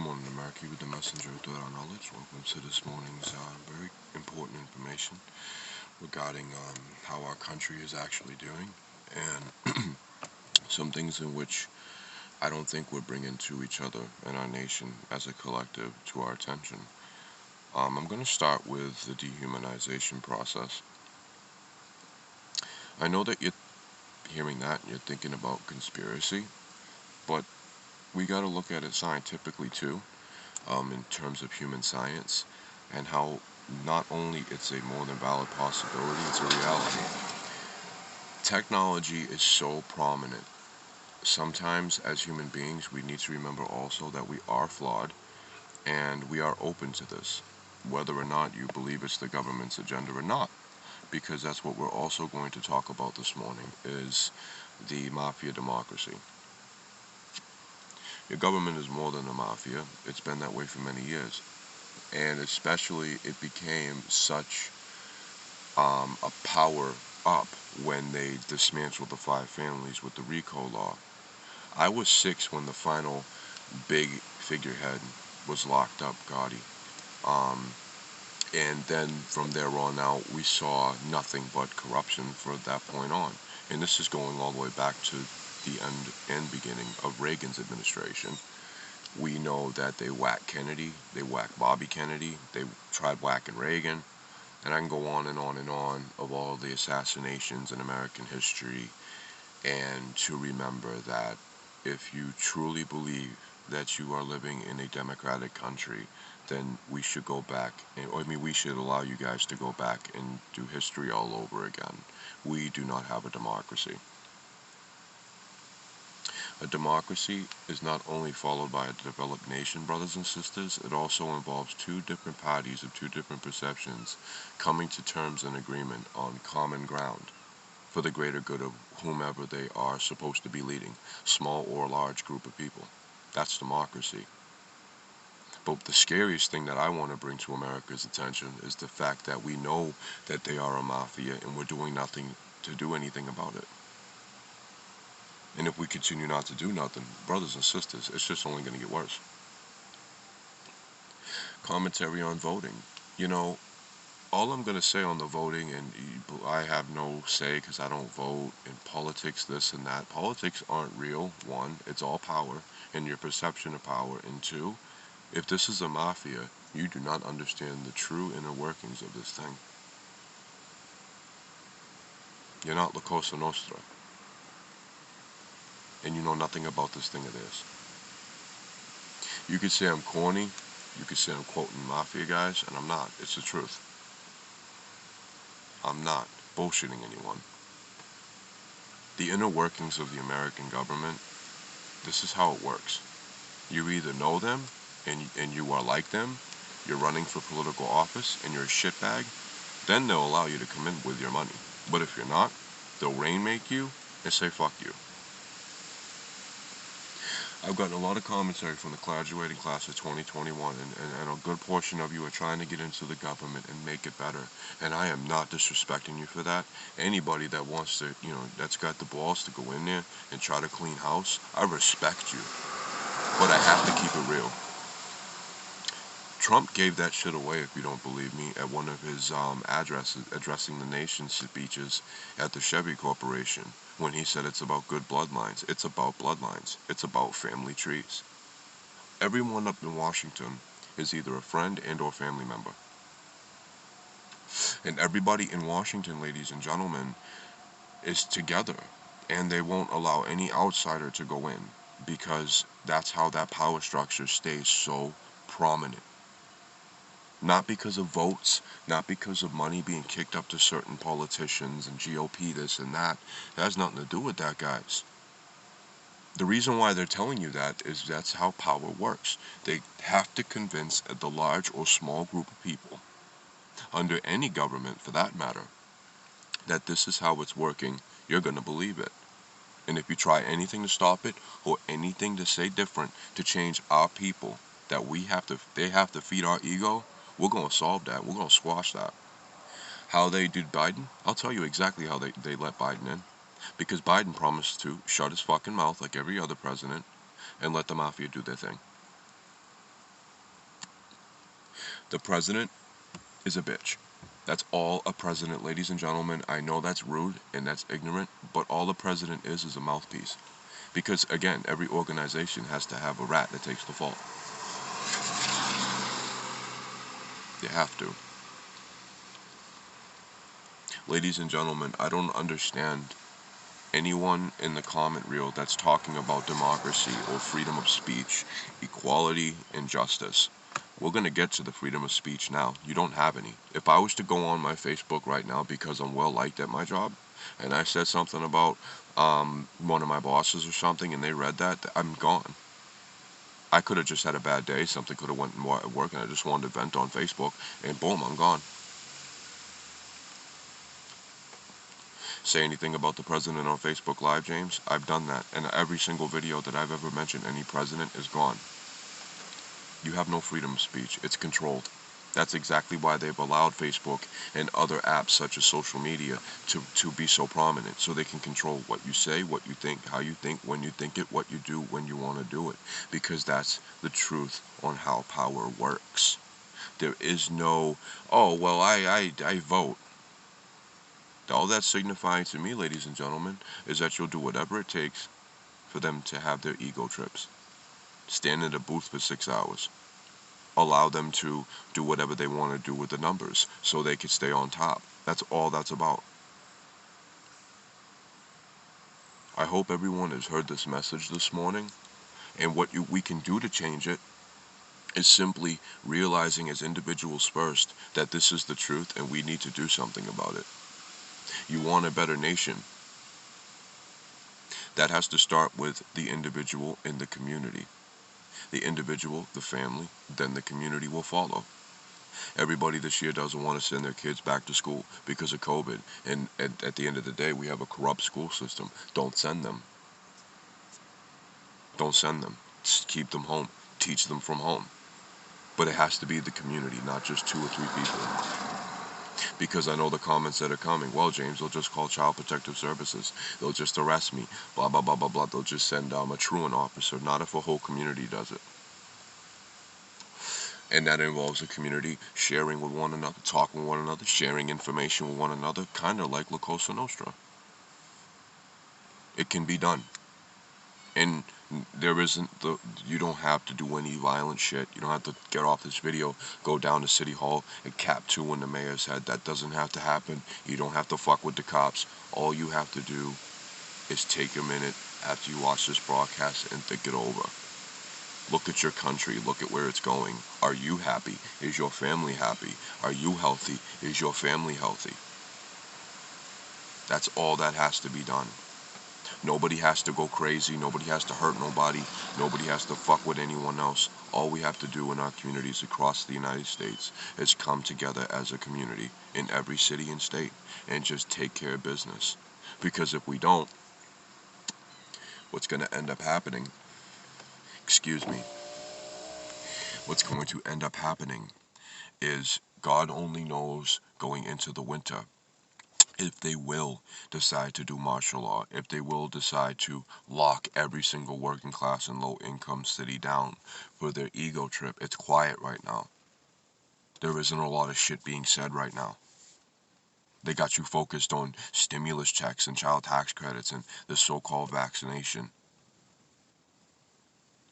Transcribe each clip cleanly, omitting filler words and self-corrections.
Good morning, America, with the messenger of thought on knowledge. Welcome to this morning's very important information regarding how our country is actually doing and some things in which I don't think we're bringing to each other and our nation as a collective to our attention. I'm going to start with the dehumanization process. I know that you're hearing that and you're thinking about conspiracy, but we got to look at it scientifically too. In terms of human science and how not only it's a more than valid possibility, it's a reality. Technology is so prominent. Sometimes as human beings we need to remember also that we are flawed and we are open to this, whether or not you believe it's the government's agenda or not, because that's what we're also going to talk about this morning is the mafia democracy. Your government is more than a mafia. It's been that way for many years. And especially it became such a power up when they dismantled the five families with the RICO law. I was 6 when the final big figurehead was locked up, Gotti. Um, and then from there on out, we saw nothing but corruption from that point on. And this is going all the way back to the end beginning of Reagan's administration. We know that they whacked Kennedy, they whacked Bobby Kennedy, they tried whacking Reagan, and I can go on and on and on of all the assassinations in American history, and to remember that if you truly believe that you are living in a democratic country, then we should go back, we should allow you guys to go back and do history all over again. We do not have a democracy. A democracy is not only followed by a developed nation, brothers and sisters, it also involves two different parties of two different perceptions coming to terms and agreement on common ground for the greater good of whomever they are supposed to be leading, small or large group of people. That's democracy. But the scariest thing that I want to bring to America's attention is the fact that we know that they are a mafia and we're doing nothing to do anything about it. And if we continue not to do nothing, brothers and sisters, it's just only going to get worse. Commentary on voting. You know, all I'm going to say on the voting, and I have no say because I don't vote in politics, this and that. Politics aren't real. One, it's all power and your perception of power. And two, if this is a mafia, you do not understand the true inner workings of this thing. You're not La Cosa Nostra. And you know nothing about this thing of theirs. You could say I'm corny, you could say I'm quoting mafia guys, and I'm not. It's the truth. I'm not bullshitting anyone. The inner workings of the American government, this is how it works. You either know them, and you are like them, you're running for political office, and you're a shitbag, then they'll allow you to come in with your money. But if you're not, they'll rainmake you and say fuck you. I've gotten a lot of commentary from the graduating class of 2021, and a good portion of you are trying to get into the government and make it better. And I am not disrespecting you for that. Anybody that wants to, that's got the balls to go in there and try to clean house, I respect you. But I have to keep it real. Trump gave that shit away, if you don't believe me, at one of his addresses, addressing the nation's speeches at the Chevy Corporation, when he said it's about good bloodlines. It's about bloodlines. It's about family trees. Everyone up in Washington is either a friend and or family member. And everybody in Washington, ladies and gentlemen, is together. And they won't allow any outsider to go in, because that's how that power structure stays so prominent. Not because of votes, not because of money being kicked up to certain politicians and GOP this and that. It has nothing to do with that, guys. The reason why they're telling you that is that's how power works. They have to convince the large or small group of people, under any government for that matter, that this is how it's working. You're going to believe it. And if you try anything to stop it or anything to say different to change our people, that they have to feed our ego, we're going to solve that. We're going to squash that. How they did Biden? I'll tell you exactly how they let Biden in. Because Biden promised to shut his fucking mouth like every other president and let the mafia do their thing. The president is a bitch. That's all a president, ladies and gentlemen. I know that's rude and that's ignorant, but all the president is a mouthpiece. Because, again, every organization has to have a rat that takes the fall. You have to. Ladies and gentlemen, I don't understand anyone in the comment reel that's talking about democracy or freedom of speech, equality, and justice. We're going to get to the freedom of speech now. You don't have any. If I was to go on my Facebook right now because I'm well liked at my job, and I said something about one of my bosses or something, and they read that, I'm gone. I could have just had a bad day. Something could have went at work, and I just wanted to vent on Facebook, and boom, I'm gone. Say anything about the president on Facebook Live, James? I've done that, and every single video that I've ever mentioned any president is gone. You have no freedom of speech. It's controlled. That's exactly why they've allowed Facebook and other apps such as social media to be so prominent, so they can control what you say, what you think, how you think, when you think it, what you do, when you want to do it, because that's the truth on how power works. There is no, oh, well, I vote. All that's signifying to me, ladies and gentlemen, is that you'll do whatever it takes for them to have their ego trips. Stand in a booth for 6 hours. Allow them to do whatever they want to do with the numbers so they can stay on top. That's all that's about. I hope everyone has heard this message this morning, and what we can do to change it is simply realizing as individuals first that this is the truth and we need to do something about it. You want a better nation. That has to start with the individual and the community. The individual, the family, then the community will follow. Everybody this year doesn't want to send their kids back to school because of COVID, and at the end of the day, we have a corrupt school system. Don't send them. Don't send them. Just keep them home. Teach them from home. But it has to be the community, not just 2 or 3 people. Because I know the comments that are coming. Well, James, they'll just call Child Protective Services. They'll just arrest me. Blah, blah, blah, blah, blah. They'll just send a truant officer. Not if a whole community does it. And that involves a community sharing with one another, talking with one another, sharing information with one another, kind of like La Cosa Nostra. It can be done. And there isn't you don't have to do any violent shit. You don't have to get off this video, go down to City Hall and cap 2 in the mayor's head. That doesn't have to happen. You don't have to fuck with the cops. All you have to do is take a minute after you watch this broadcast and think it over. Look at your country. Look at where it's going. Are you happy? Is your family happy? Are you healthy? Is your family healthy? That's all that has to be done. Nobody has to go crazy. Nobody has to hurt nobody. Nobody has to fuck with anyone else. All we have to do in our communities across the United States is come together as a community in every city and state and just take care of business. Because if we don't, what's going to end up happening, what's going to end up happening is God only knows going into the winter if they will decide to do martial law, if they will decide to lock every single working class and low income city down for their ego trip. It's quiet right now. There isn't a lot of shit being said right now. They got you focused on stimulus checks and child tax credits and the so-called vaccination.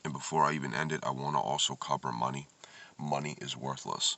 And before I even end it, I want to also cover money. Money is worthless.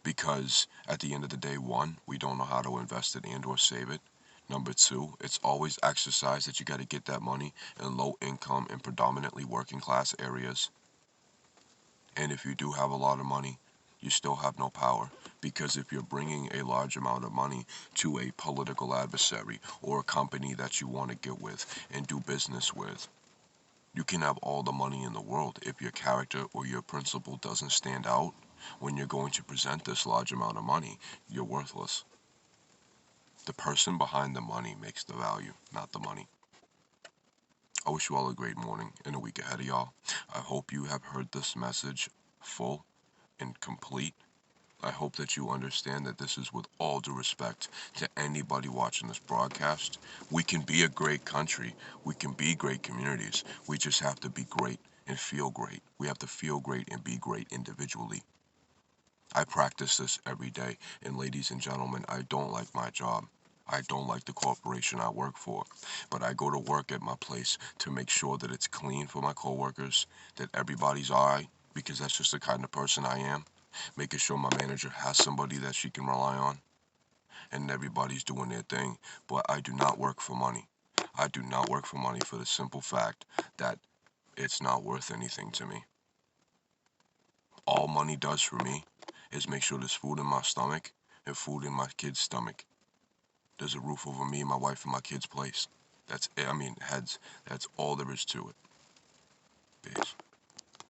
Because at the end of the day, 1, we don't know how to invest it and or save it. Number 2, it's always exercise that you got to get that money in low income and predominantly working class areas. And if you do have a lot of money, you still have no power. Because if you're bringing a large amount of money to a political adversary or a company that you want to get with and do business with, you can have all the money in the world. If your character or your principle doesn't stand out, when you're going to present this large amount of money, you're worthless. The person behind the money makes the value, not the money. I wish you all a great morning and a week ahead of y'all. I hope you have heard this message full and complete. I hope that you understand that this is with all due respect to anybody watching this broadcast. We can be a great country. We can be great communities. We just have to be great and feel great. We have to feel great and be great individually. I practice this every day, and ladies and gentlemen, I don't like my job. I don't like the corporation I work for, but I go to work at my place to make sure that it's clean for my coworkers, that everybody's alright, because that's just the kind of person I am. Making sure my manager has somebody that she can rely on, and everybody's doing their thing. But I do not work for money. I do not work for money for the simple fact that it's not worth anything to me. All money does for me is make sure there's food in my stomach and food in my kid's stomach. There's a roof over me, my wife, and my kid's place. That's, I mean, heads. That's all there is to it. Peace.